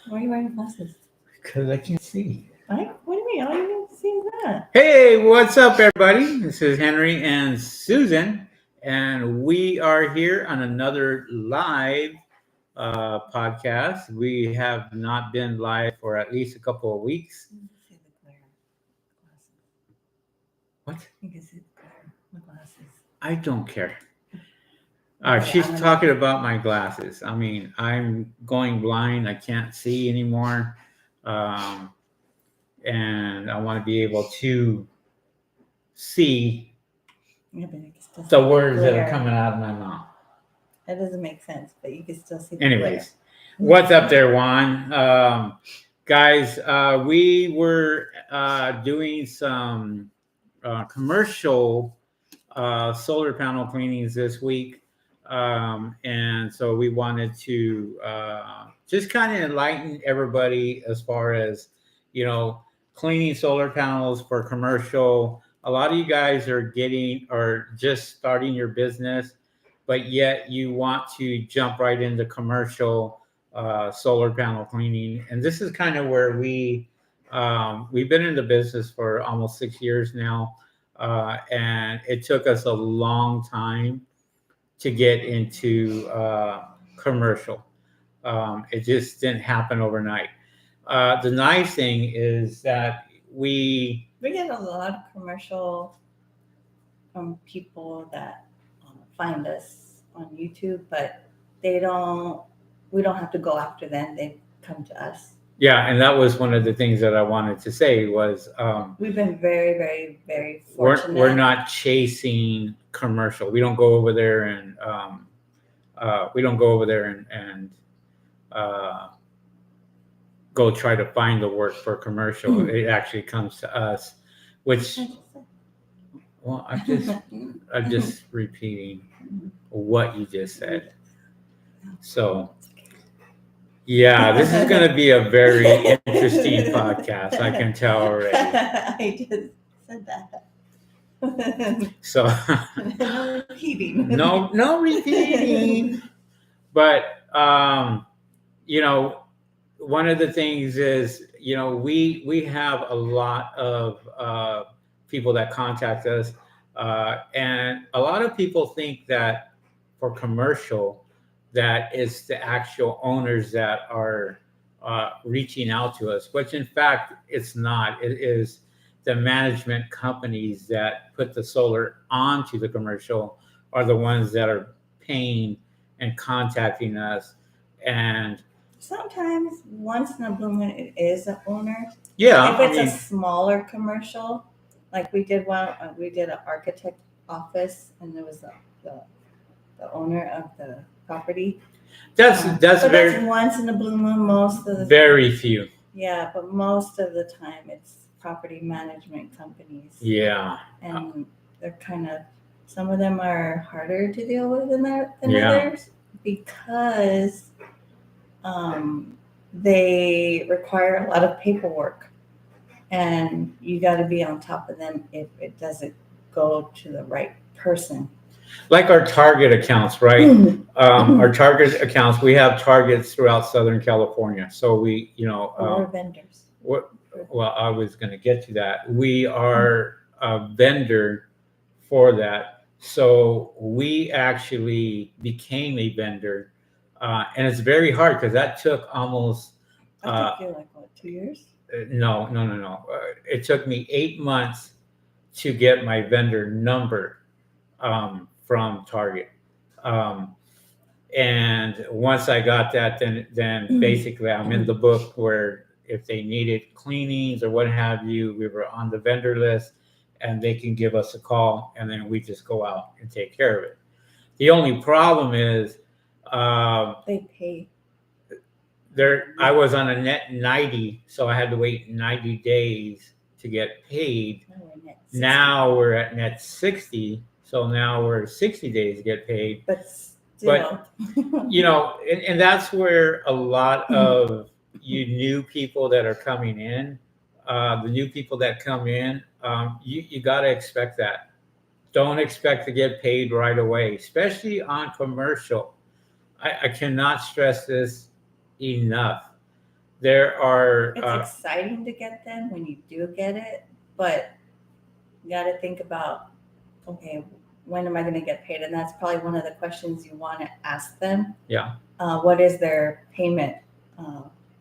Why are you wearing glasses? Because I can see. What do you mean? I don't even see that. Hey, what's up, everybody? This is Henry and Susan, and we are here on another live podcast. We have not been live for at least a couple of weeks. You can see the glare. Glasses. What? You can see the glare. The glasses. I don't care. Okay, She's I'm gonna- talking about my glasses. I mean, I'm going blind. I can't see anymore. Um, and I want to be able to see Yeah, but you can still see the words that are glare. coming out of my mouth. That doesn't make sense, but you can still see the Anyways, what's up there, Juan? Guys, we were doing some commercial solar panel cleanings this week. And so we wanted to just kind of enlighten everybody as far as, cleaning solar panels for commercial. A lot of you guys are getting or just starting your business, but yet you want to jump right into commercial solar panel cleaning. And this is kind of where we've been in the business for almost 6 years now. And it took us a long time to get into commercial. It just didn't happen overnight. The nice thing is that we get a lot of commercial people that find us on YouTube, but we don't have to go after them. They come to us. Yeah, and that was one of the things that I wanted to say was we've been very, very, very fortunate. We're not chasing commercial. We don't go over there and go try to find the work for commercial. Mm-hmm. It actually comes to us, which, well, I'm just repeating what you just said. So, yeah, this is going to be a very interesting podcast. I can tell already. I just said that. So, no repeating. No repeating. But, one of the things is, we have a lot of people that contact us. And a lot of people think that for commercial, that it's the actual owners that are reaching out to us, which in fact, it's not. It is the management companies that put the solar onto the commercial are the ones that are paying and contacting us. And sometimes once in a blue moon, it is an owner. Yeah. If it's a smaller commercial, like we did an architect office, and there was the owner of the property. That's once in a blue moon. Most of the very few. Yeah, but most of the time it's property management companies. Yeah. And they're some of them are harder to deal with than others because they require a lot of paperwork, and you got to be on top of them if it doesn't go to the right person. Like our target accounts, right? Our target accounts, we have targets throughout Southern California. So we, we're vendors. Well, I was going to get to that. We are a vendor for that. So we actually became a vendor. And it's very hard because that took almost... I think you're 2 years? No. It took me 8 months to get my vendor number from Target. And once I got that, then basically I'm in the book where if they needed cleanings or what have you, we were on the vendor list and they can give us a call and then we just go out and take care of it. The only problem is they pay. I was on a net 90, so I had to wait 90 days to get paid. Now we're at net 60, so now we're 60 days to get paid. But still. And that's where a lot of you new people that are coming in, the new people that come in, you got to expect that. Don't expect to get paid right away, especially on commercial. I cannot stress this enough. there are It's exciting to get them when you do get it, but you got to think about, okay, when am I going to get paid? And that's probably one of the questions you want to ask them. Yeah. What is their payment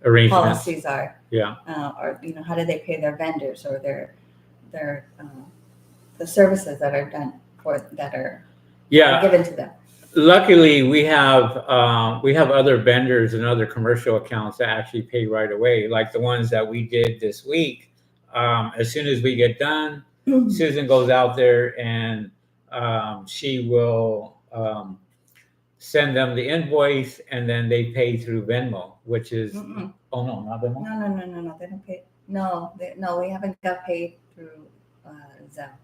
arrangements. policies are? Yeah. Or how do they pay their vendors or their the services that are done that are given to them. Luckily, we have other vendors and other commercial accounts that actually pay right away, like the ones that we did this week. As soon as we get done, Susan goes out there and she will send them the invoice, and then they pay through Venmo, which is oh no, not Venmo. No, they don't pay. No, we haven't got paid through Zelle.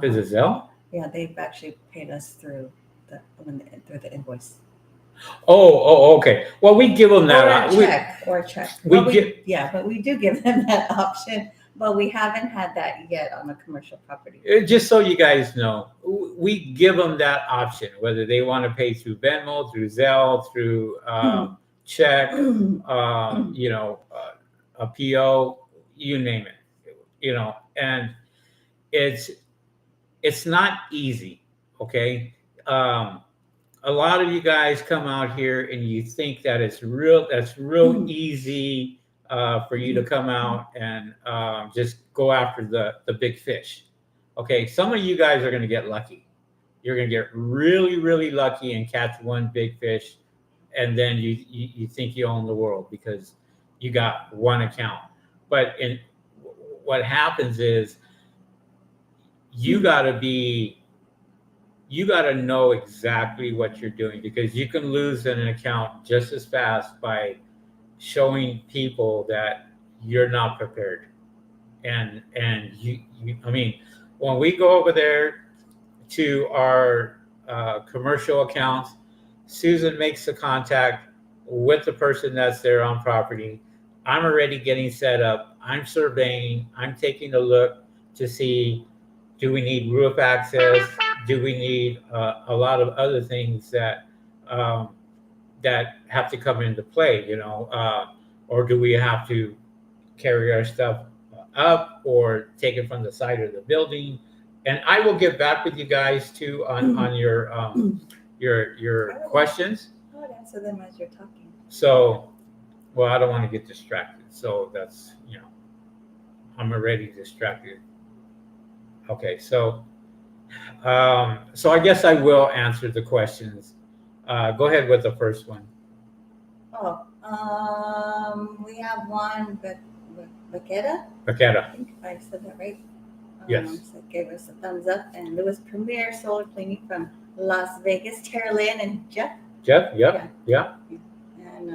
Is it Zelle? Yeah, they've actually paid us through the invoice. Oh, okay. Well, we give them that Or a check. But we do give them that option. But we haven't had that yet on the commercial property. Just so you guys know, we give them that option, whether they want to pay through Venmo, through Zelle, through check, a PO, you name it, and it's not easy. Okay. A lot of you guys come out here and you think that that's real easy for you to come out and just go after the big fish. Okay, some of you guys are going to get lucky. You're going to get really, really lucky and catch one big fish, and then you think you own the world because you got one account. But what happens is you got to know exactly what you're doing, because you can lose an account just as fast by showing people that you're not prepared. And you I mean, when we go over there to our commercial accounts, Susan makes the contact with the person that's there on property. I'm already getting set up. I'm surveying. I'm taking a look to see, do we need roof access? Do we need a lot of other things that have to come into play, or do we have to carry our stuff up or take it from the side of the building? And I will get back with you guys too on your questions. I would answer them as you're talking. So, well, I don't want to get distracted. So that's, I'm already distracted. Okay, so I guess I will answer the questions. Go ahead with the first one. We have one, Vaqueta. I think I said that right. Yes. So gave us a thumbs up, and Louis Premier Solar Cleaning from Las Vegas, Tara Lynn and Jeff. Jeff, yep, yeah. And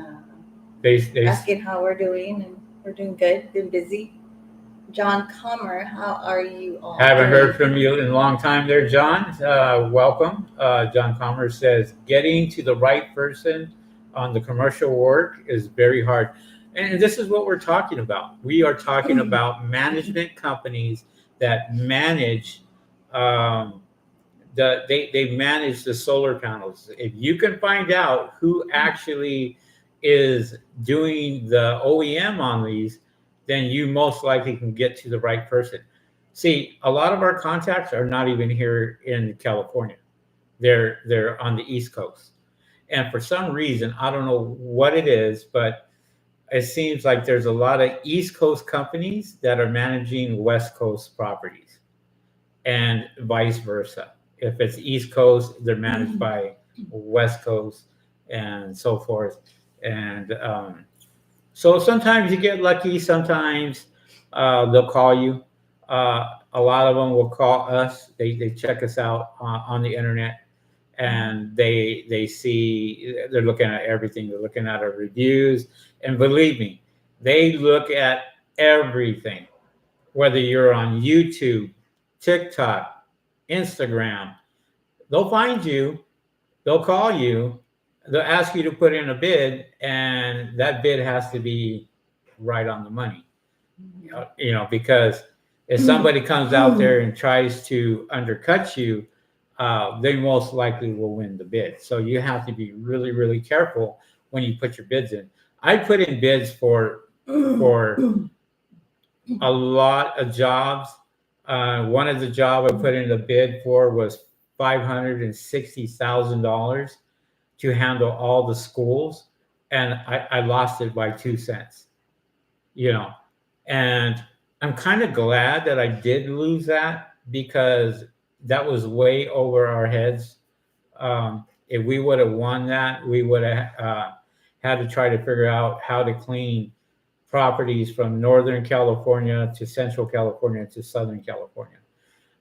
They asking how we're doing, and we're doing good, been busy. John Comer, how are you all? Haven't heard from you in a long time there, John. Welcome. John Comer says, getting to the right person on the commercial work is very hard. And this is what we're talking about. We are talking about management companies that manage, they manage the solar panels. If you can find out who actually is doing the OEM on these, then you most likely can get to the right person. See, a lot of our contacts are not even here in California. They're on the East Coast. And for some reason, I don't know what it is, but it seems like there's a lot of East Coast companies that are managing West Coast properties and vice versa. If it's East Coast, they're managed by West Coast and so forth. And so sometimes you get lucky. Sometimes they'll call you. A lot of them will call us. They check us out on the internet, and they see, they're looking at everything. They're looking at our reviews, and believe me, they look at everything. Whether you're on YouTube, TikTok, Instagram, they'll find you. They'll call you. They'll ask you to put in a bid, and that bid has to be right on the money. Because if somebody comes out there and tries to undercut you, they most likely will win the bid. So you have to be really, really careful when you put your bids in. I put in bids for a lot of jobs. One of the job I put in a bid for was $560,000 to handle all the schools, and I lost it by 2 cents. You know, and I'm kind of glad that I did lose that because that was way over our heads. If we would have won that, we would have had to try to figure out how to clean properties from Northern California to Central California to Southern California.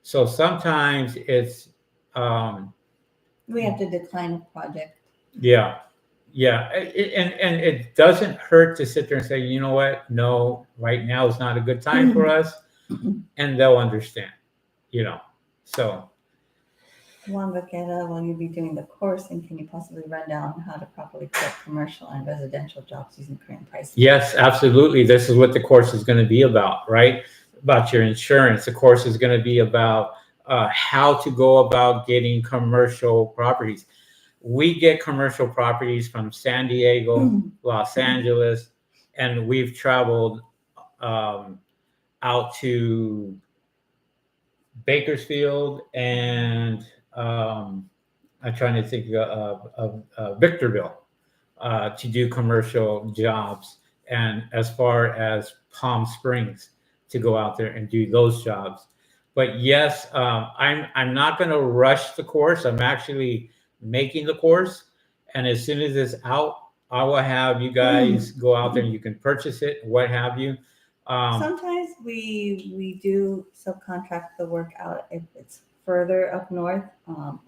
So sometimes it's, um, We have to decline a project. yeah, yeah. And it doesn't hurt to sit there and say, you know what? No, right now is not a good time for us. And they'll understand, you know. So, Juan Vaquera, will you be doing the course, and can you possibly run down how to properly quote commercial and residential jobs using current pricing? yes, absolutely. This is what the course is going to be about, right? About your insurance. The course is going to be about how to go about getting commercial properties. We get commercial properties from San Diego, Los Angeles, and we've traveled um, out to Bakersfield and I'm trying to think of Victorville to do commercial jobs, and as far as Palm Springs to go out there and do those jobs. But yes, I'm not going to rush the course. I'm actually making the course, and as soon as it's out, I will have you guys go out there and you can purchase it, what have you. Sometimes we do subcontract the work out if it's further up north,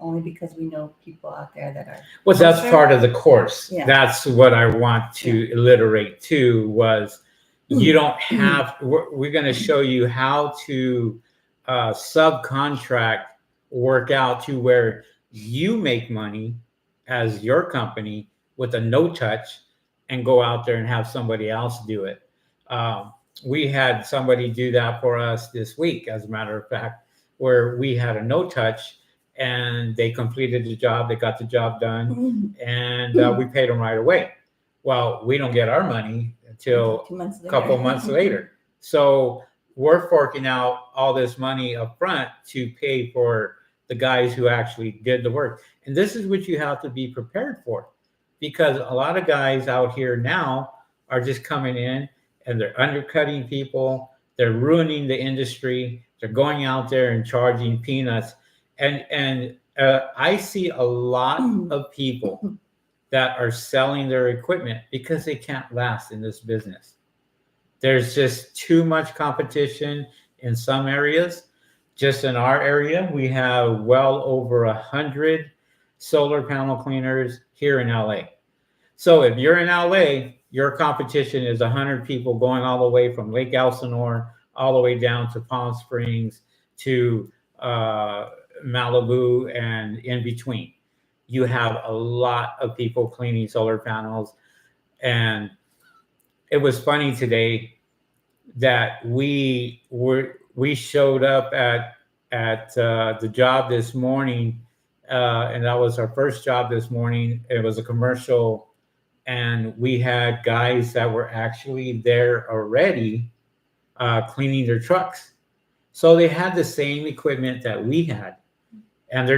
only because we know people out there that are. Well, that's closer. part of the course. Yeah. That's what I want to alliterate to was you don't have, we're going to show you how to subcontract work out to where you make money as your company with a no touch and go out there and have somebody else do it. We had somebody do that for us this week, as a matter of fact, where we had a no touch and they completed the job, they got the job done, and we paid them right away. Well, we don't get our money until 2 months a later. couple months later. So we're forking out all this money up front to pay for the guys who actually did the work. And this is what you have to be prepared for, because a lot of guys out here now are just coming in and they're undercutting people. They're ruining the industry. They're going out there and charging peanuts. And I see a lot of people that are selling their equipment because they can't last in this business. There's just too much competition in some areas. Just in our area, we have well over 100 solar panel cleaners here in LA. So if you're in LA, your competition is 100 people going all the way from Lake Elsinore all the way down to Palm Springs to Malibu and in between. You have a lot of people cleaning solar panels. And it was funny today that we showed up at the job this morning, and that was our first job this morning. It was a commercial, and we had guys that were actually there already cleaning their trucks. So they had the same equipment that we had, and they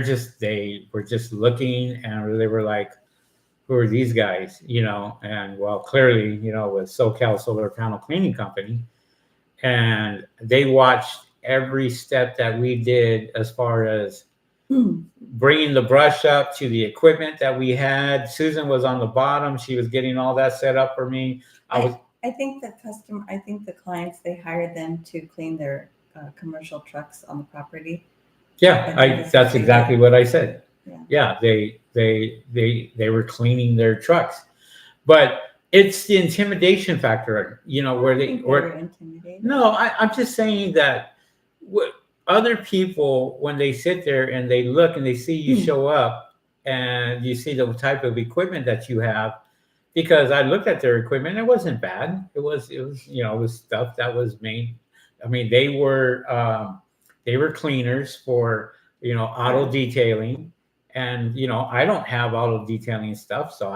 were just looking, and they were like, "Who are these guys?" You know, and well, clearly, you know, with SoCal Solar Panel Cleaning Company, and they watched every step that we did as far as bringing the brush up to the equipment that we had. Susan was on the bottom; she was getting all that set up for me. I think the clients, they hired them to clean their commercial trucks on the property. Yeah, that's exactly what I said. Yeah. They were cleaning their trucks, but it's the intimidation factor, you know, where they were intimidated. No, I'm just saying that other people, when they sit there and they look and they see you show up and you see the type of equipment that you have, because I looked at their equipment, it wasn't bad. It was, you know, it was stuff that was made. I mean, they were cleaners for, you know, auto detailing, and you know, I don't have auto detailing stuff, so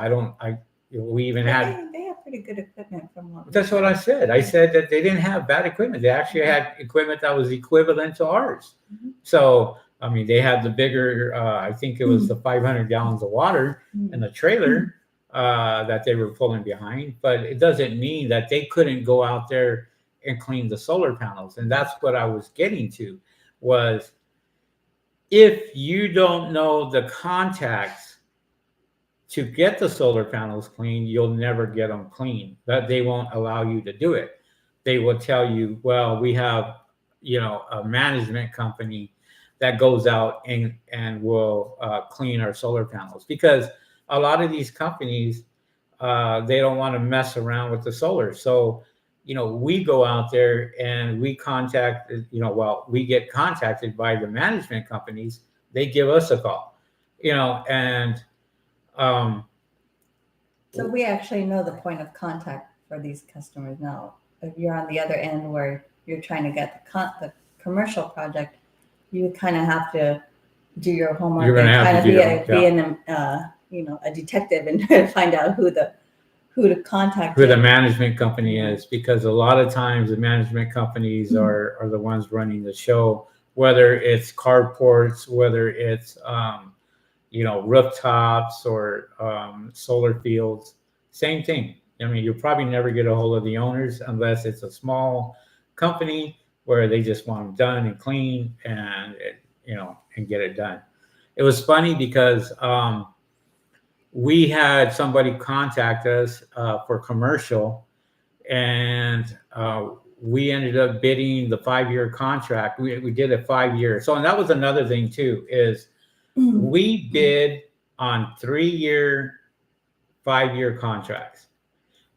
we even had. They have pretty good equipment from what. That's what I said. I said that they didn't have bad equipment. They actually had equipment that was equivalent to ours. Mhm. So, I mean, they had the bigger, I think it was the 500 gallons of water in the trailer that they were pulling behind. But it doesn't mean that they couldn't go out there and clean the solar panels. And that's what I was getting to was if you don't know the contacts to get the solar panels clean, you'll never get them clean. That they won't allow you to do it. They will tell you, well, we have, a management company that goes out and will clean our solar panels because a lot of these companies they don't want to mess around with the solar. So, we go out there and we contact, we get contacted by the management companies. They give us a call, and um, So we actually know the point of contact for these customers now. If you're on the other end where you're trying to get the commercial project, you kind of have to do your homework You're gonna and have kind to of do be your- a detective and try to find out who to contact. who the management company is, because a lot of times the management companies Mhm. are the ones running the show, whether it's carports, whether it's rooftops or solar fields. Same thing. I mean, you'll probably never get a hold of the owners unless it's a small company where they just want them done and clean and get it done. It was funny because we had somebody contact us for commercial, and we ended up bidding the 5-year contract. We did a 5-year. So, and that was another thing too, is we bid on 3-year, 5-year contracts.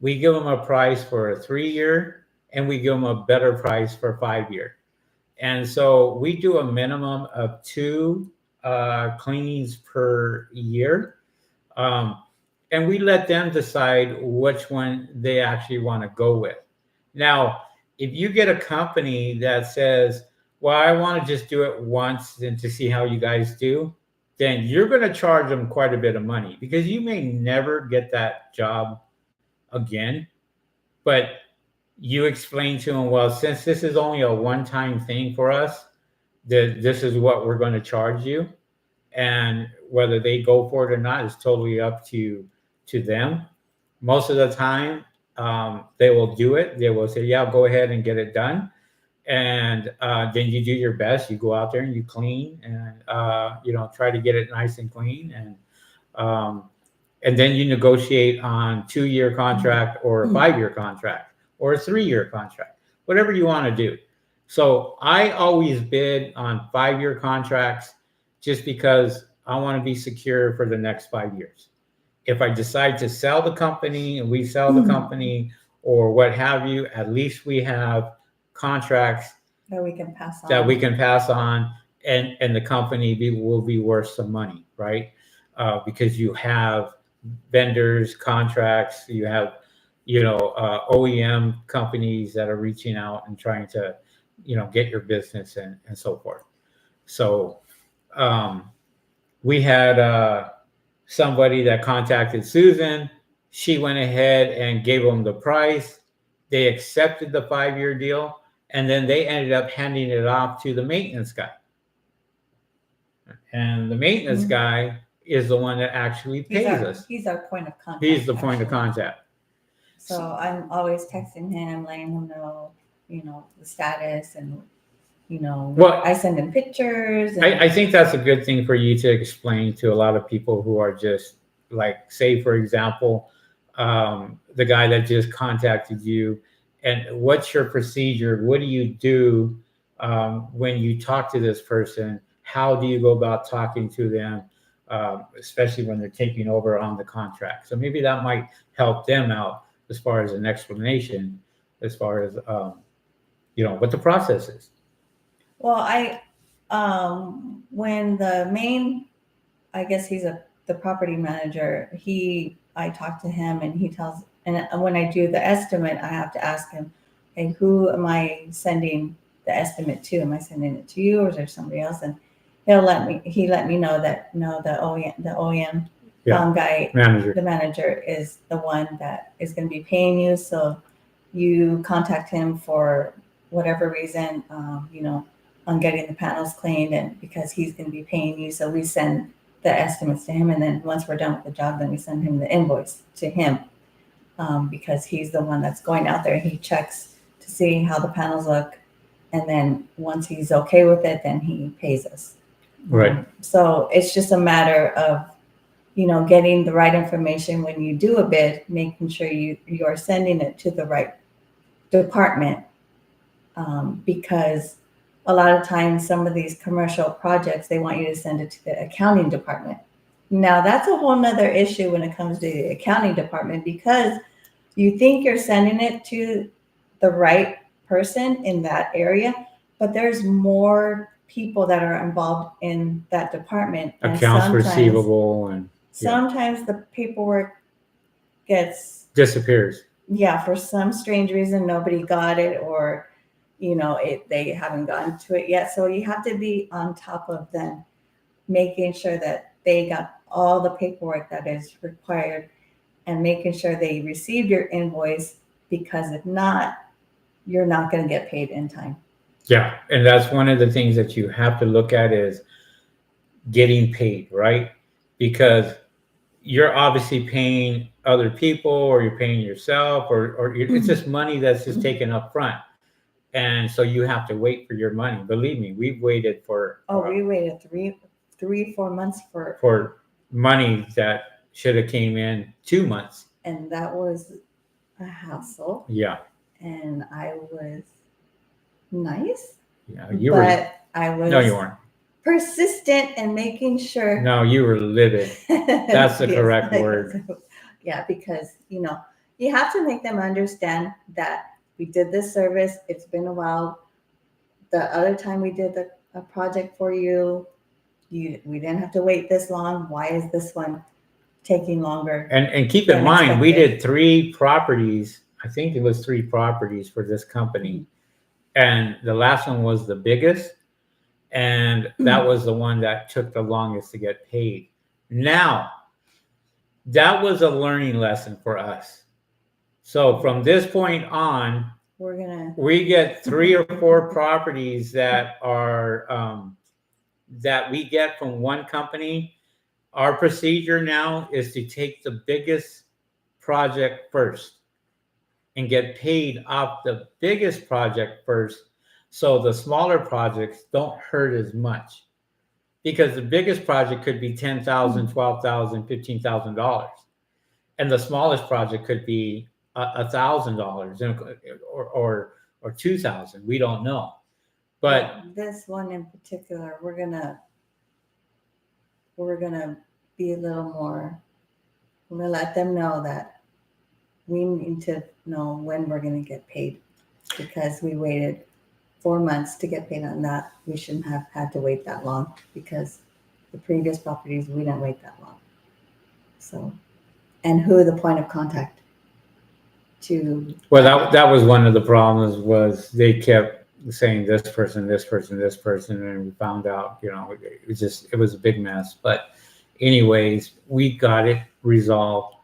We give them a price for a 3-year, and we give them a better price for 5-year. And so we do a minimum of 2 cleanings per year. And we let them decide which one they actually want to go with. Now, if you get a company that says, well, I want to just do it once and to see how you guys do, then you're going to charge them quite a bit of money because you may never get that job again. But you explain to them, well, since this is only a one-time thing for us, that this is what we're going to charge you. And whether they go for it or not is totally up to them. Most of the time, they will do it. They will say, "Yeah, go ahead and get it done." And then you do your best. You go out there and you clean, and try to get it nice and clean, um, and then you negotiate on 2-year contract or a 5-year contract or a 3-year contract, whatever you want to do. So I always bid on 5-year contracts just because I want to be secure for the next 5 years. If I decide to sell the company and we sell the company or what have you, at least we have contracts that we can pass on. And the company will be worth some money, right? Because you have vendors, contracts, you have OEM companies that are reaching out and trying to get your business and so forth. So we had somebody that contacted Susan. She went ahead and gave them the price. They accepted the 5-year deal, and then they ended up handing it off to the maintenance guy. And the maintenance guy is the one that actually pays us. He's our point of contact. He's the point of contact. So I'm always texting him, letting him know, the status, and Well, I send him pictures. And I think that's a good thing for you to explain to a lot of people who are just like, say, for example, the guy that just contacted you, and what's your procedure? What do you do when you talk to this person? How do you go about talking to them, especially when they're taking over on the contract? So maybe that might help them out as far as an explanation, as far as what the process is. Well, when the main, I guess he's the property manager, I talk to him and he tells, and when I do the estimate, I have to ask him, hey, who am I sending the estimate to? Am I sending it to you or is there somebody else? And he let me know that no, the OEM guy, manager. the manager, is the one that is going to be paying you. So you contact him for whatever reason, on getting the panels cleaned, and because he's going to be paying you. So we send the estimates to him, and then once we're done with the job, then we send him the invoice to him, because he's the one that's going out there. He checks to see how the panels look, and then once he's okay with it, then he pays us. Right. So it's just a matter of, getting the right information when you do a bid, making sure you're sending it to the right department, because a lot of times some of these commercial projects, they want you to send it to the accounting department. Now that's a whole nother issue when it comes to the accounting department, because you think you're sending it to the right person in that area, but there's more people that are involved in that department. And Accounts receivable and sometimes the paperwork gets disappears. Yeah, for some strange reason, nobody got it, or they haven't gotten to it yet. So you have to be on top of them, making sure that they got all the paperwork that is required, and making sure they received your invoice, because if not, you're not going to get paid in time. Yeah, and that's one of the things that you have to look at is getting paid, right? Because you're obviously paying other people, or you're paying yourself, or it's just money that's just taken up front. And so you have to wait for your money. Believe me, we've waited for we waited 4 months for money that should have came in 2 months. And that was a hassle. Yeah. And I was nice. Yeah, I was No, you weren't. persistent and making sure. No, you were livid. That's the correct word. Yeah, because you have to make them understand that we did this service. It's been a while. The other time we did a project for you, we didn't have to wait this long. Why is this one taking longer? And keep in mind, we did 3 properties. I think it was 3 properties for this company, and the last one was the biggest. And that was the one that took the longest to get paid. Now, that was a learning lesson for us. So from this point on, we get 3 or 4 properties that are that we get from one company. Our procedure now is to take the biggest project first and get paid off the biggest project first, so the smaller projects don't hurt as much, because the biggest project could be $10,000, $12,000, $15,000, and the smallest project could be $1,000 or $2,000. We don't know, but this one in particular, we're gonna be a little more. We're gonna let them know that we need to know when we're gonna get paid, because we waited 4 months to get paid on that. We shouldn't have had to wait that long, because the previous properties, we didn't wait that long. So, and who the point of contact to? Well, that was one of the problems, was they kept saying this person, and we found out, it was a big mess. But anyways, we got it resolved.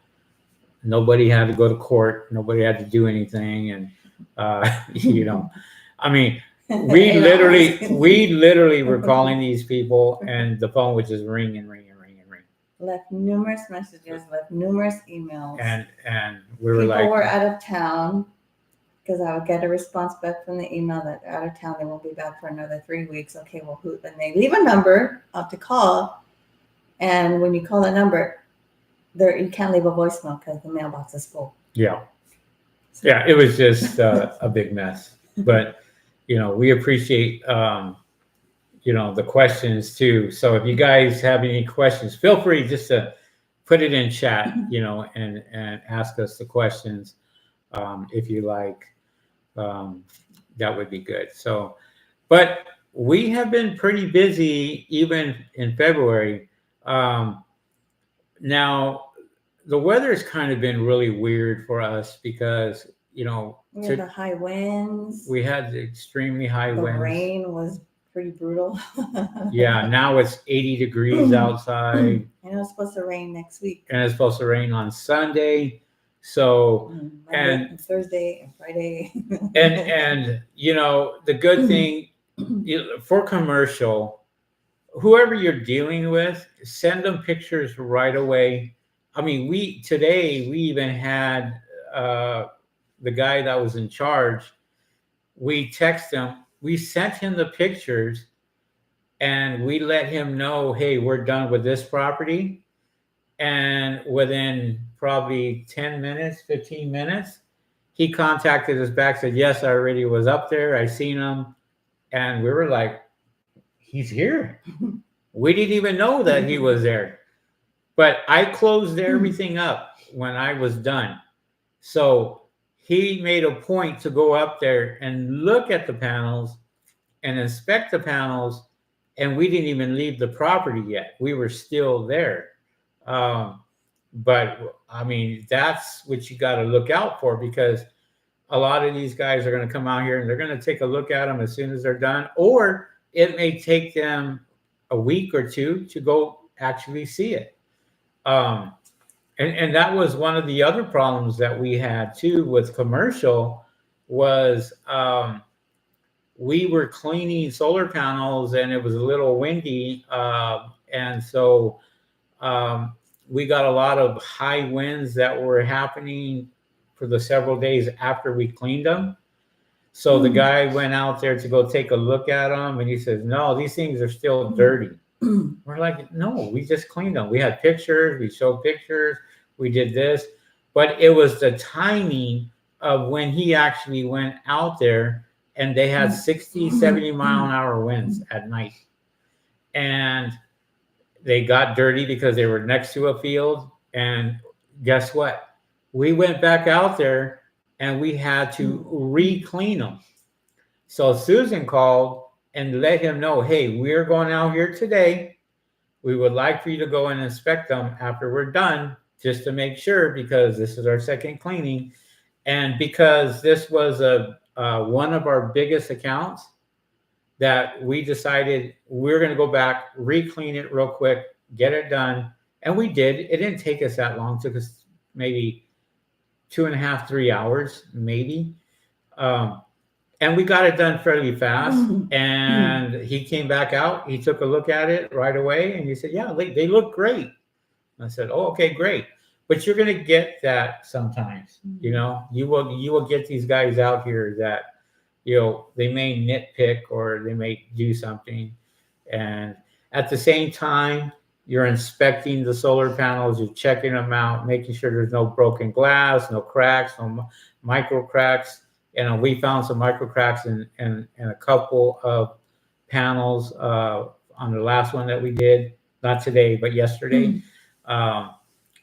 Nobody had to go to court. Nobody had to do anything. And, I mean, we literally were calling these people, and the phone would just ring and ring and ring and ring. Left numerous messages, left numerous emails. And we were people were out of town, because I would get a response back from the email that they're out of town. They won't be back for another 3 weeks. Okay, well, who? Then they leave a number up to call. And when you call the number, you can't leave a voicemail because the mailbox is full. Yeah. Yeah, it was just a big mess. But, we appreciate, the questions too. So if you guys have any questions, feel free just to put it in chat, and ask us the questions. If you like, that would be good. So, but we have been pretty busy even in February. Now, the weather has kind of been really weird for us, because we had the high winds. We had the extremely high winds. The rain was pretty brutal. Yeah, now it's 80 degrees outside. And it's supposed to rain next week. And it's supposed to rain on Sunday. So Monday and Thursday and Friday. and the good thing for commercial, whoever you're dealing with, send them pictures right away. I mean, we even had the guy that was in charge. We text him. We sent him the pictures, and we let him know, hey, we're done with this property. And within probably 10 minutes, 15 minutes, he contacted us back, said, yes, I already was up there. I seen him. And we were like, he's here. We didn't even know that he was there. But I closed everything up when I was done. So he made a point to go up there and look at the panels and inspect the panels. And we didn't even leave the property yet. We were still there. But I mean, that's what you got to look out for, because a lot of these guys are going to come out here and they're going to take a look at them as soon as they're done, or it may take them a week or two to go actually see it. And that was one of the other problems that we had too with commercial was we were cleaning solar panels and it was a little windy. And so we got a lot of high winds that were happening for the several days after we cleaned them. So the guy went out there to go take a look at them, and he says, no, these things are still dirty. We're like, no, we just cleaned them. We had pictures, we showed pictures, we did this. But it was the timing of when he actually went out there, and they had 60, 70 mile an hour winds at night. And they got dirty because they were next to a field. And guess what? We went back out there and we had to re-clean them. So Susan called and let him know, hey, we're going out here today. We would like for you to go and inspect them after we're done, just to make sure, because this is our second cleaning. And because this was one of our biggest accounts, that we decided we're going to go back, re-clean it real quick, get it done. And we did. It didn't take us that long. It took us maybe 2.5, 3 hours, maybe. And we got it done fairly fast. And he came back out. He took a look at it right away. And he said, yeah, they look great. I said, oh, okay, great. But you're going to get that sometimes. You will get these guys out here that, they may nitpick or they may do something. And at the same time, you're inspecting the solar panels, you're checking them out, making sure there's no broken glass, no cracks, no micro cracks. We found some micro cracks in a couple of panels on the last one that we did, not today, but yesterday.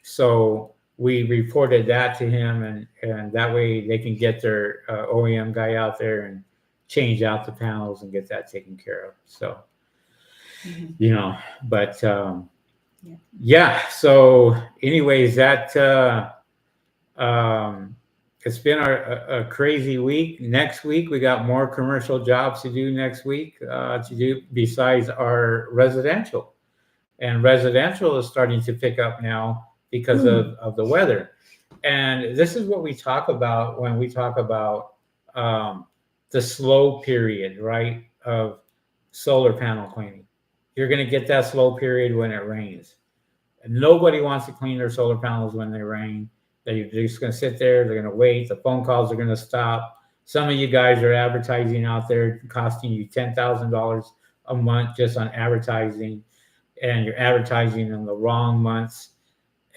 So we reported that to him, and that way they can get their OEM guy out there and change out the panels and get that taken care of. So, but yeah. So anyways, that it's been a crazy week. Next week, we got more commercial jobs to do next week to do besides our residential. And residential is starting to pick up now because of the weather. And this is what we talk about when we talk about the slow period, right, of solar panel cleaning. You're going to get that slow period when it rains. And nobody wants to clean their solar panels when they rain. They're just going to sit there. They're going to wait. The phone calls are going to stop. Some of you guys are advertising out there costing you $10,000 a month just on advertising. And you're advertising in the wrong months,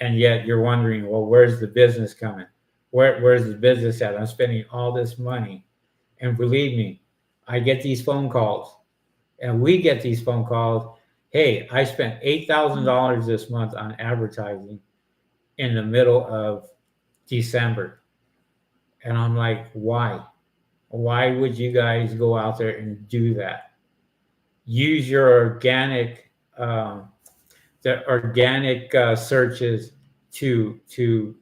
and yet you're wondering, well, where's the business coming? Where's the business at? I'm spending all this money. And believe me, I get these phone calls, and we get these phone calls. Hey, I spent $8,000 this month on advertising in the middle of December. And I'm like, why? Why would you guys go out there and do that? Use your organic searches to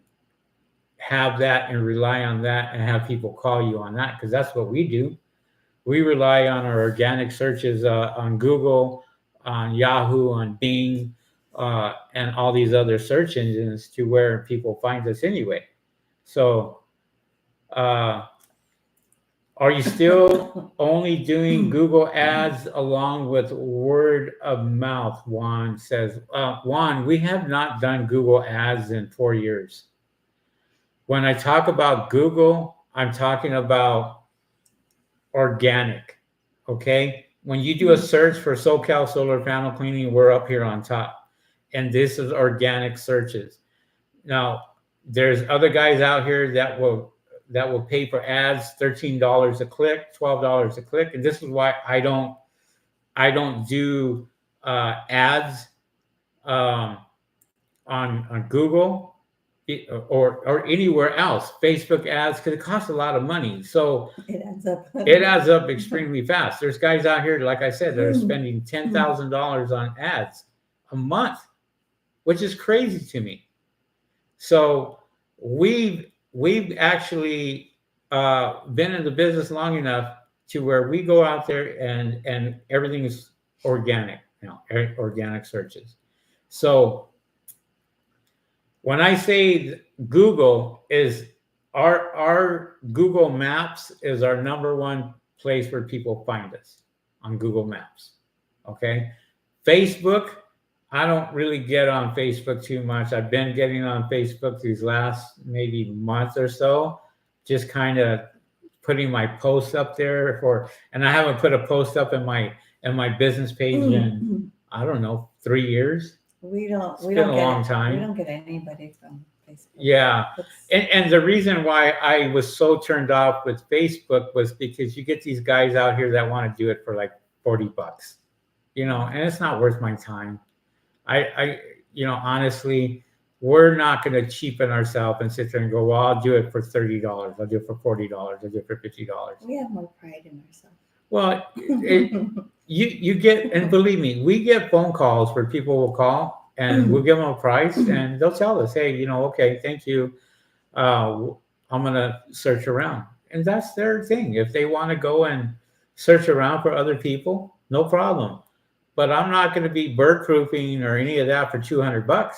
have that and rely on that and have people call you on that, because that's what we do. we rely on our organic searches on Google, on Yahoo, on Bing, and all these other search engines to where people find us anyway. So, uh, are you still only doing Google ads along with word of mouth? Juan says, Juan, we have not done Google ads in 4 years. When I talk about Google, I'm talking about organic. Okay. When you do a search for SoCal solar panel cleaning, we're up here on top. And this is organic searches. Now, there's other guys out here that will pay for ads, $13 a click, $12 a click. And this is why I don't do ads um, on Google or anywhere else, Facebook ads, because it costs a lot of money. So It adds up. it adds up extremely fast. There's guys out here, like I said, that are spending $10,000 on ads a month, which is crazy to me. So we've actually been in the business long enough to where we go out there and everything is organic now, organic searches. So when I say Google is our Google Maps is our number one place where people find us on Google Maps. Okay. Facebook, I don't really get on Facebook too much. I've been getting on Facebook these last maybe month or so, just kind of putting my posts up there and I haven't put a post up in my business page in I don't know 3 years. We don't. It's We been don't a get. long time. We don't get anybody from Facebook. Yeah. And the reason why I was so turned off with Facebook was because you get these guys out here that want to do it for like $40, and it's not worth my time. I honestly, we're not going to cheapen ourselves and sit there and go, well, I'll do it for $30. I'll do it for $40. I'll do it for $50. We have more pride in ourselves. Well, you get, and believe me, we get phone calls where people will call and we'll give them a price and they'll tell us, hey, okay, thank you. I'm going to search around. And that's their thing. If they want to go and search around for other people, no problem. But I'm not going to be bird proofing or any of that for $200.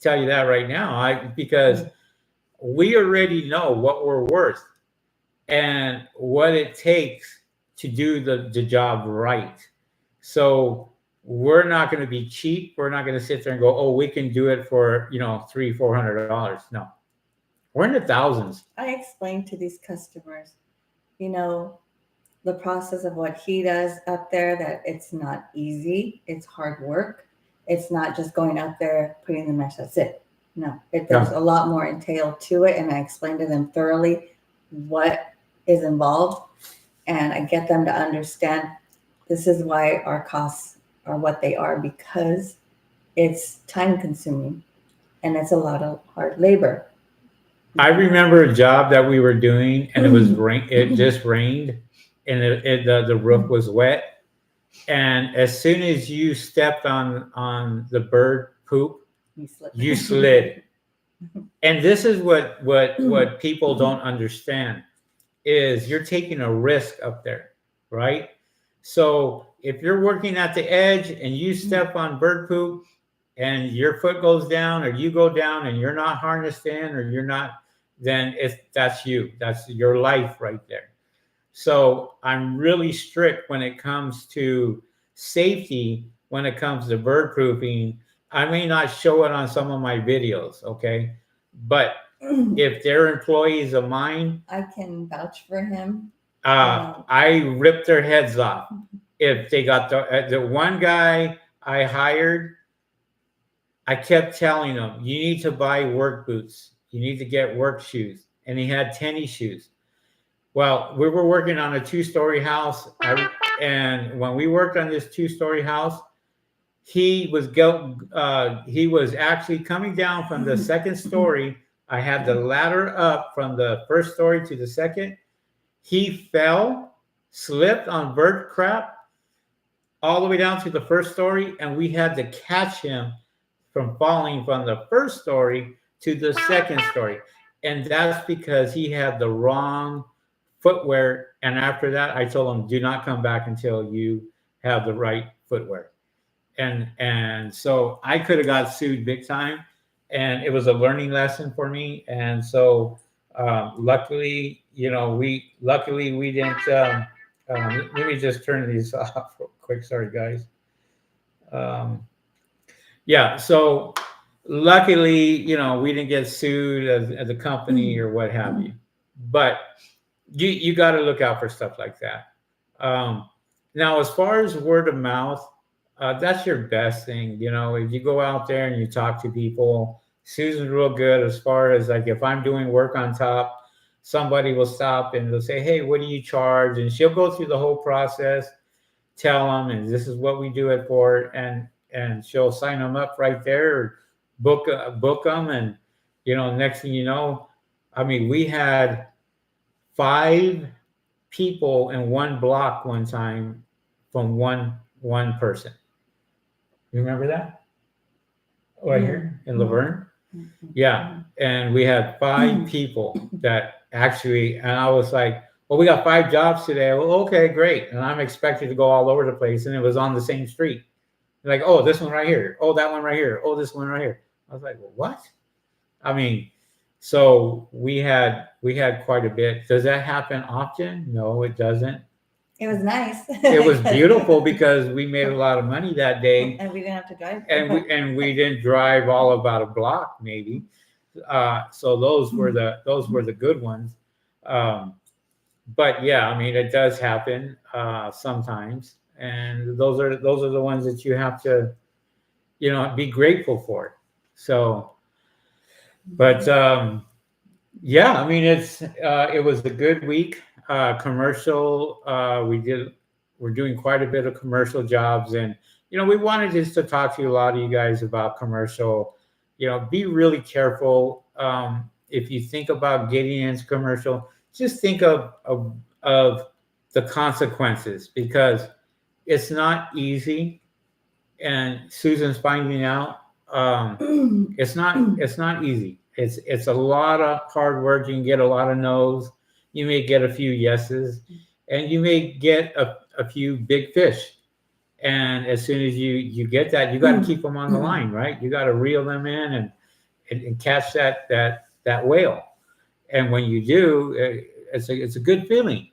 Tell you that right now, because we already know what we're worth and what it takes to do the job right. So we're not going to be cheap. We're not going to sit there and go, oh, we can do it for $300-$400. No, we're in the thousands. I explained to these customers, the process of what he does up there, that it's not easy. It's hard work. It's not just going out there, putting the mesh, that's it. No, there's a lot more entailed to it. And I explained to them thoroughly what is involved. And I get them to understand this is why our costs are what they are, because it's time consuming and it's a lot of hard labor. I remember a job that we were doing and it just rained and the roof was wet. And as soon as you stepped on the bird poop, you slid. And this is what people don't understand is you're taking a risk up there, right? So if you're working at the edge and you step on bird poop and your foot goes down or you go down and you're not harnessed in or you're not, then that's you. That's your life right there. So I'm really strict when it comes to safety, when it comes to bird proofing. I may not show it on some of my videos, okay? But if they're employees of mine, I can vouch for him. I rip their heads off. If they got the one guy I hired, I kept telling him, you need to buy work boots. You need to get work shoes. And he had tennis shoes. Well, we were working on a 2-story house. And when we worked on this 2-story house, he was actually coming down from the second story. I had the ladder up from the first story to the second. He fell, slipped on bird crap all the way down to the first story. And we had to catch him from falling from the first story to the second story. And that's because he had the wrong footwear. And after that, I told them, do not come back until you have the right footwear. And so I could have got sued big time, and it was a learning lesson for me. And so luckily, we didn't. Let me just turn these off real quick. Sorry, guys. Um, yeah. So luckily, we didn't get sued as a company or what have you. But you got to look out for stuff like that. Um, Now, as far as word of mouth, that's your best thing. If you go out there and you talk to people, Susan's real good as far as like if I'm doing work on top, somebody will stop and they'll say, "Hey, what do you charge?" And she'll go through the whole process, tell them, and this is what we do it for, and she'll sign them up right there, or book them, and next thing you know, I mean, we had 5 people in one block one time from one person. You remember that? Right here in Laverne? Yeah. And we had 5 people that actually, and I was like, well, we got 5 jobs today. Well, okay, great. And I'm expected to go all over the place. And it was on the same street. Like, oh, this one right here. Oh, that one right here. Oh, this one right here. I was like, well, what? I mean, so we had quite a bit. Does that happen often? No, it doesn't. It was nice. It was beautiful because we made a lot of money that day, and we didn't have to drive. and we didn't drive all about a block, maybe. So those were the good ones. But yeah, I mean, it does happen sometimes, and those are the ones that you have to, be grateful for. So, but yeah, I mean, it was a good week. Commercial, we're doing quite a bit of commercial jobs, and we wanted just to talk to a lot of you guys about commercial. Be really careful. If you think about getting into commercial, just think of the consequences, because it's not easy, and Susan's finding out it's not easy. It's a lot of hard work. You can get a lot of no's. You may get a few yeses, and you may get a few big fish. And as soon as you get that, you got to keep them on the line, right? You got to reel them in and catch that whale. And when you do, it's a good feeling.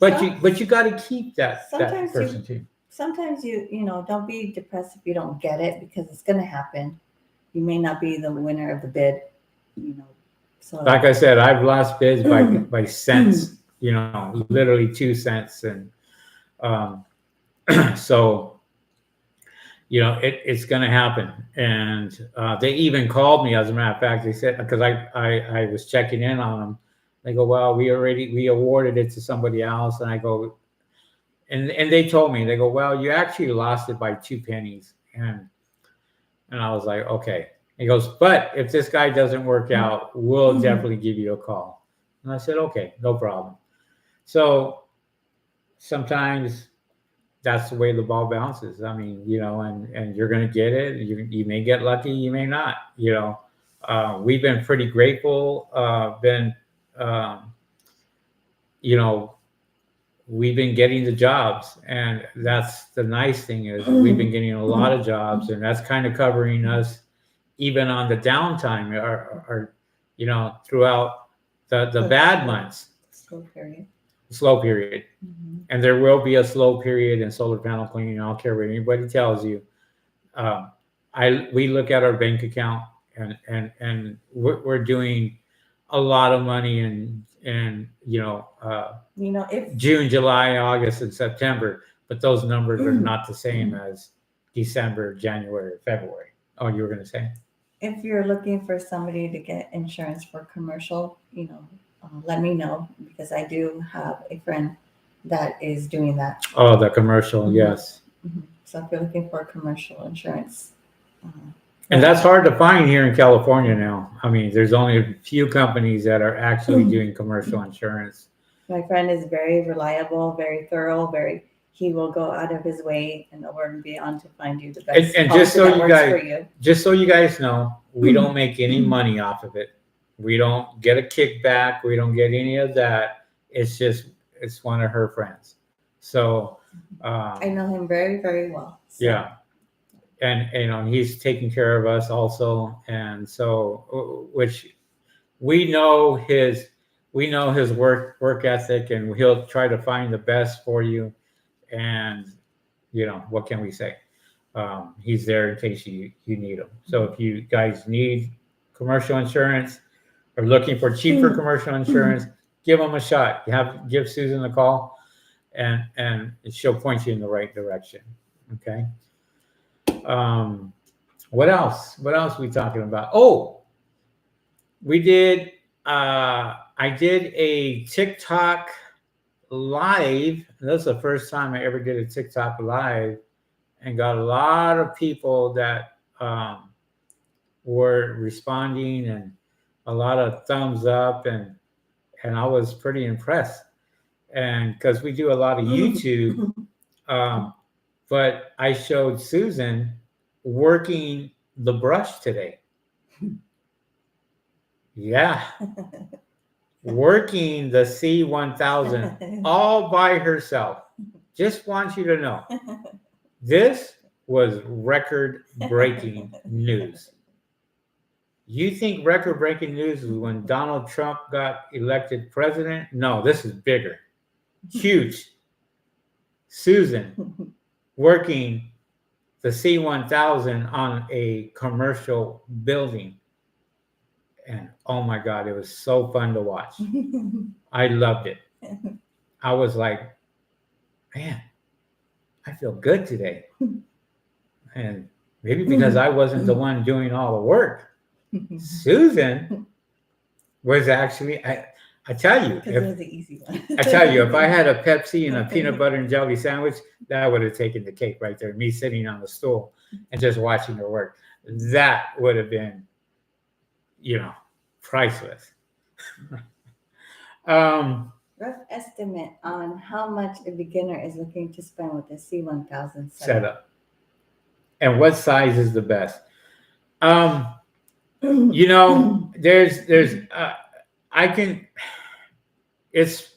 But you got to keep that person too. Sometimes you don't be depressed if you don't get it, because it's going to happen. You may not be the winner of the bid. So like I said, I've lost bids by cents. Literally 2 cents, and so it's going to happen. And they even called me, as a matter of fact. They said, because I was checking in on them. They go, well, we awarded it to somebody else. And I go, and they told me, they go, well, you actually lost it by 2 pennies. And I was like, okay. He goes, but if this guy doesn't work out, we'll definitely give you a call. And I said, okay, no problem. So sometimes that's the way the ball bounces. I mean, and you're going to get it. You may get lucky, you may not. We've been pretty grateful. We've been getting the jobs, and that's the nice thing is we've been getting a lot of jobs, and that's kind of covering us even on the downtime, or throughout the bad months. Slow period. And there will be a slow period in solar panel cleaning. I don't care what anybody tells you. We look at our bank account, and we're doing a lot of money in if June, July, August, and September, but those numbers are not the same as December, January, February. Oh, you were going to say? If you're looking for somebody to get insurance for commercial, let me know, because I do have a friend that is doing that. Oh, the commercial, yes. So if you're looking for commercial insurance. And that's hard to find here in California now. I mean, there's only a few companies that are actually doing commercial insurance. My friend is very reliable, very thorough, he will go out of his way and over and beyond to find you the best. And just so you guys know, we don't make any money off of it. We don't get a kickback. We don't get any of that. It's one of her friends. So I know him very, very well. So. yeah, and he's taking care of us also, and so which we know his work ethic, and he'll try to find the best for you. And what can we say? He's there in case you need him. So if you guys need commercial insurance or looking for cheaper commercial insurance, give him a shot. Give Susan a call, and she'll point you in the right direction. Okay. What else? What else are we talking about? Oh, we did. I did a TikTok live. That's the first time I ever did a TikTok live, and got a lot of people that were responding, and a lot of thumbs up, and I was pretty impressed. And because we do a lot of YouTube, but I showed Susan working the brush today. Yeah. Working the C1000 all by herself. Just want you to know. This was record-breaking news. You think record-breaking news is when Donald Trump got elected president? No, this is bigger. Huge. Susan working the C1000 on a commercial building. And oh my God, it was so fun to watch. I loved it. I was like, man, I feel good today. And maybe because I wasn't the one doing all the work. Susan was actually, I tell you, it was the easy one. I tell you, if I had a Pepsi and a peanut butter and jelly sandwich, that would have taken the cake right there. Me sitting on the stool and just watching her work. That would have been, priceless. Rough estimate on how much a beginner is looking to spend with the C1000 setup. And what size is the best? There's I can, it's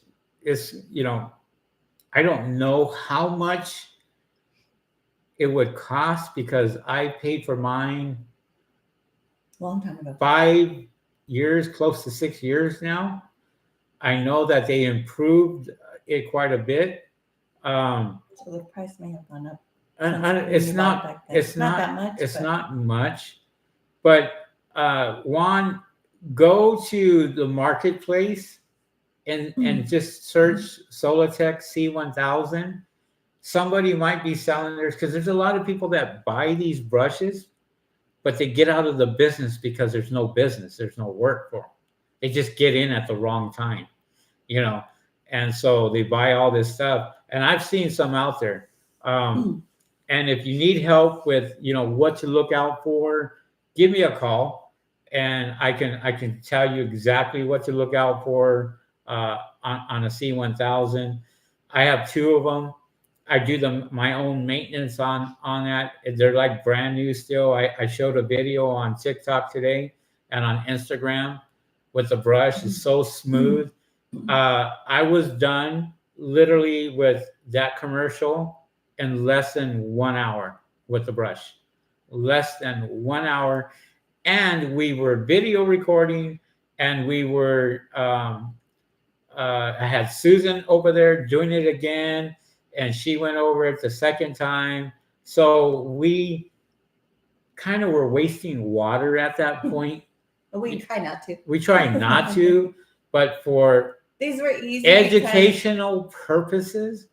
I don't know how much it would cost, because I paid for mine long time ago. 5 years, close to 6 years now. I know that they improved it quite a bit. So the price may have gone up. It's not that much. It's not much, but Juan, go to the marketplace and just search Solitech C1000. Somebody might be selling theirs, because there's a lot of people that buy these brushes, but they get out of the business because there's no business, there's no work for them. They just get in at the wrong time, and so they buy all this stuff. And I've seen some out there. And if you need help with, what to look out for, give me a call, and I can tell you exactly what to look out for on a C1000. I have 2 of them. I do my own maintenance on that. They're like brand new still. I showed a video on TikTok today and on Instagram with the brush. It's so smooth. I was done literally with that commercial in less than 1 hour with the brush. Less than 1 hour. And we were video recording, and we were I had Susan over there doing it again, and she went over it the second time. So we kind of were wasting water at that point. We try not to. We try not to, but for these were easy educational purposes.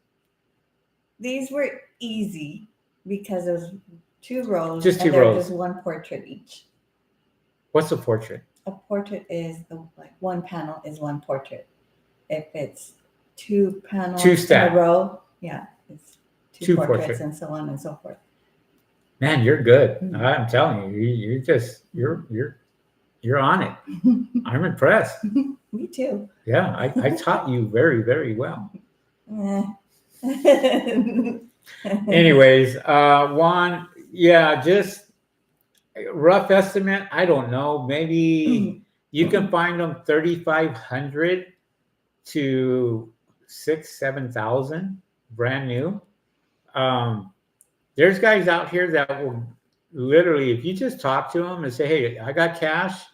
These were easy because there's 2 rows. Just 2 rows. There's 1 portrait each. What's a portrait? A portrait is one panel is 1 portrait. If it's 2 panels 2 stack. in a row, yeah, it's 2 portraits and so on and so forth. Man, you're good. I'm telling you, you're on it. I'm impressed. Me too. Yeah, I taught you very, very well. Anyways, Juan, yeah, just rough estimate. I don't know. Maybe you can find them $3,500 to 6,000-7,000 brand new. There's guys out here that will literally, if you just talk to them and say, "Hey, I got cash,"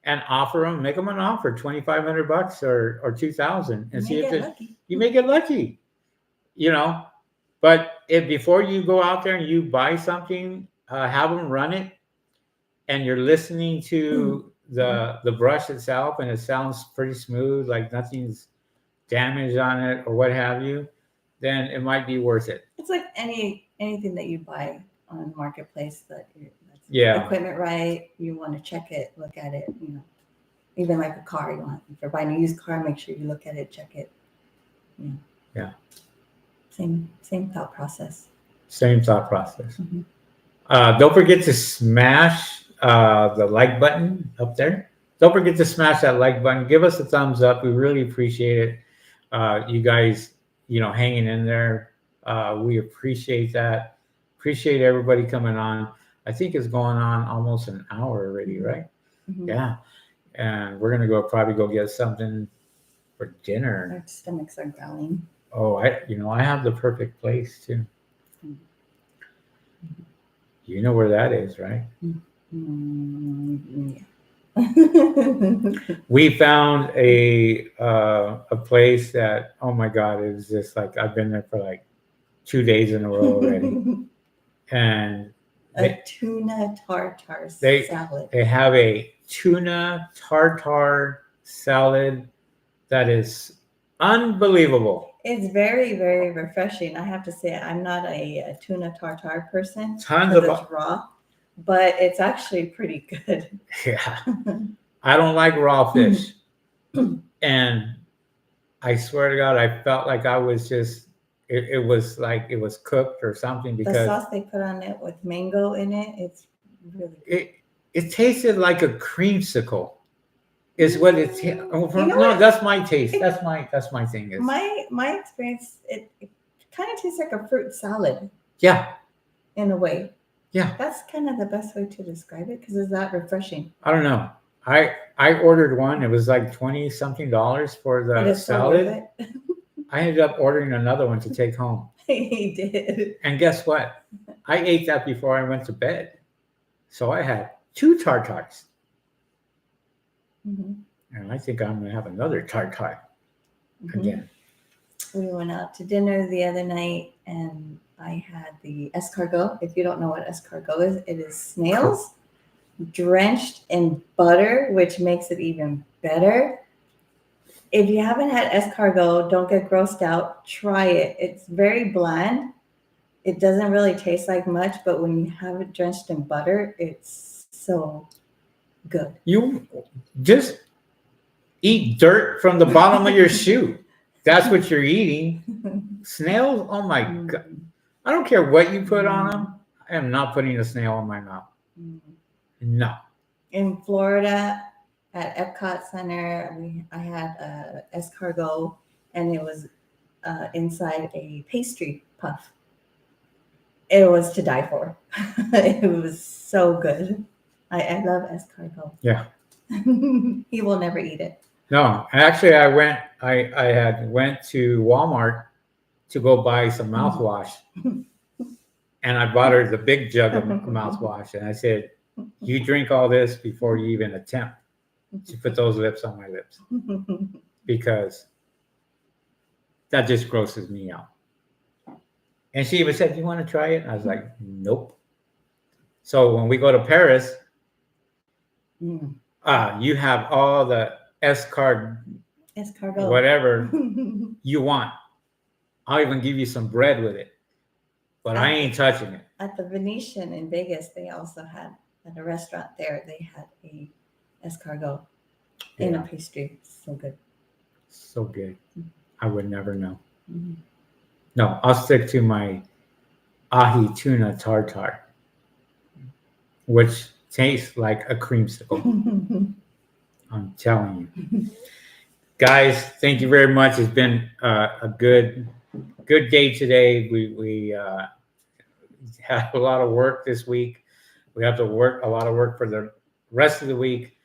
and offer them, make them an offer, $2,500 or 2,000, and see if you may get lucky, you know. But if before you go out there and you buy something, have them run it, and you're listening to the brush itself, and it sounds pretty smooth, like nothing's damaged on it or what have you, then it might be worth it. It's like anything that you buy on marketplace that's Yeah. equipment right. You want to check it, look at it. You know, even like a car, if you're buying a used car, make sure you look at it, check it. You know. Yeah. Same thought process. Same thought process. Don't forget to smash the like button up there. Don't forget to smash that like button. Give us a thumbs up. We really appreciate it. You guys, hanging in there. We appreciate that. Appreciate everybody coming on. I think it's going on almost an hour already, right? Yeah. And we're gonna probably go get something for dinner. Our stomachs are growling. Oh, I have the perfect place too. You know where that is, right? Yeah. We found a place that, oh my God, it was just like I've been there for like 2 days in a row already. And a tuna tartare salad. They have a tuna tartare salad that is unbelievable. It's very, very refreshing. I have to say, I'm not a tuna tartare person. Tons of it's raw, but it's actually pretty good. Yeah. I don't like raw fish. And I swear to God, I felt like I was just, it was like it was cooked or something, because the sauce they put on it with mango in it, it's really good. It tasted like a creamsicle. Is what it's. That's my taste. That's my thing. Is my experience. It kind of tastes like a fruit salad. Yeah. In a way. Yeah. That's kind of the best way to describe it, because it's that refreshing. I don't know. I ordered one. It was like $20-something for the salad. So I ended up ordering another one to take home. He did. And guess what? I ate that before I went to bed. So I had 2 tartares. And I think I'm going to have another tartare again. We went out to dinner the other night, and I had the escargot. If you don't know what escargot is, it is snails drenched in butter, which makes it even better. If you haven't had escargot, don't get grossed out. Try it. It's very bland. It doesn't really taste like much, but when you have it drenched in butter, it's so good. You just eat dirt from the bottom of your shoe. That's what you're eating. Snails? Oh my God. I don't care what you put on them. I am not putting a snail in my mouth. No. In Florida, at Epcot Center, I had escargot, and it was inside a pastry puff. It was to die for. It was so good. I love escargot. Yeah. He will never eat it. No, actually, I had went to Walmart to go buy some mouthwash, and I bought her the big jug of mouthwash, and I said, "You drink all this before you even attempt to put those lips on my lips, because that just grosses me out." And she even said, "You want to try it?" And I was like, "Nope." So when we go to Paris, you have all the escargot, whatever you want. I'll even give you some bread with it, but I ain't touching it. At the Venetian in Vegas, they also had, at a restaurant there, they had a escargot in a pastry. So good. So good. I would never know. No, I'll stick to my ahi tuna tartare, which tastes like a creamsicle. I'm telling you. Guys, thank you very much. It's been a good day today. We had a lot of work this week. We have to work a lot of work for the rest of the week.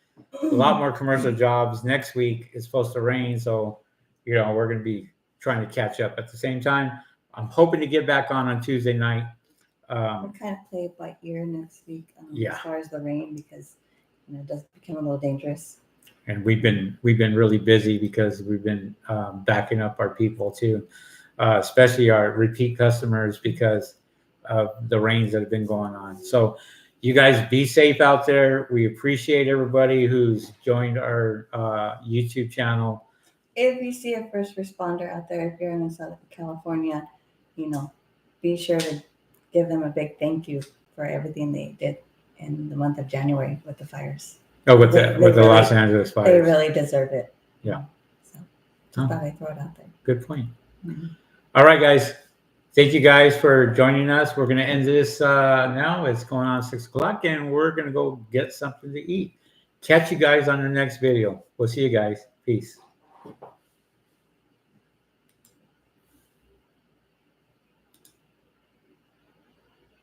A lot more commercial jobs. Next week it's supposed to rain, so we're going to be trying to catch up. At the same time, I'm hoping to get back on Tuesday night. We'll kind of play it by ear next week Yeah. as far as the rain, because it does become a little dangerous. And we've been really busy because we've been backing up our people too, especially our repeat customers because of the rains that have been going on. So you guys be safe out there. We appreciate everybody who's joined our YouTube channel. If you see a first responder out there, if you're in Southern California, be sure to give them a big thank you for everything they did in the month of January with the fires. Oh, with They the really- Los Angeles fires. They really deserve it. Yeah. So just thought I'd throw it out there. Good point. Mm-hmm. All right, guys. Thank you guys for joining us. We're going to end this now. It's going on 6 o'clock, and we're going to go get something to eat. Catch you guys on the next video. We'll see you guys. Peace.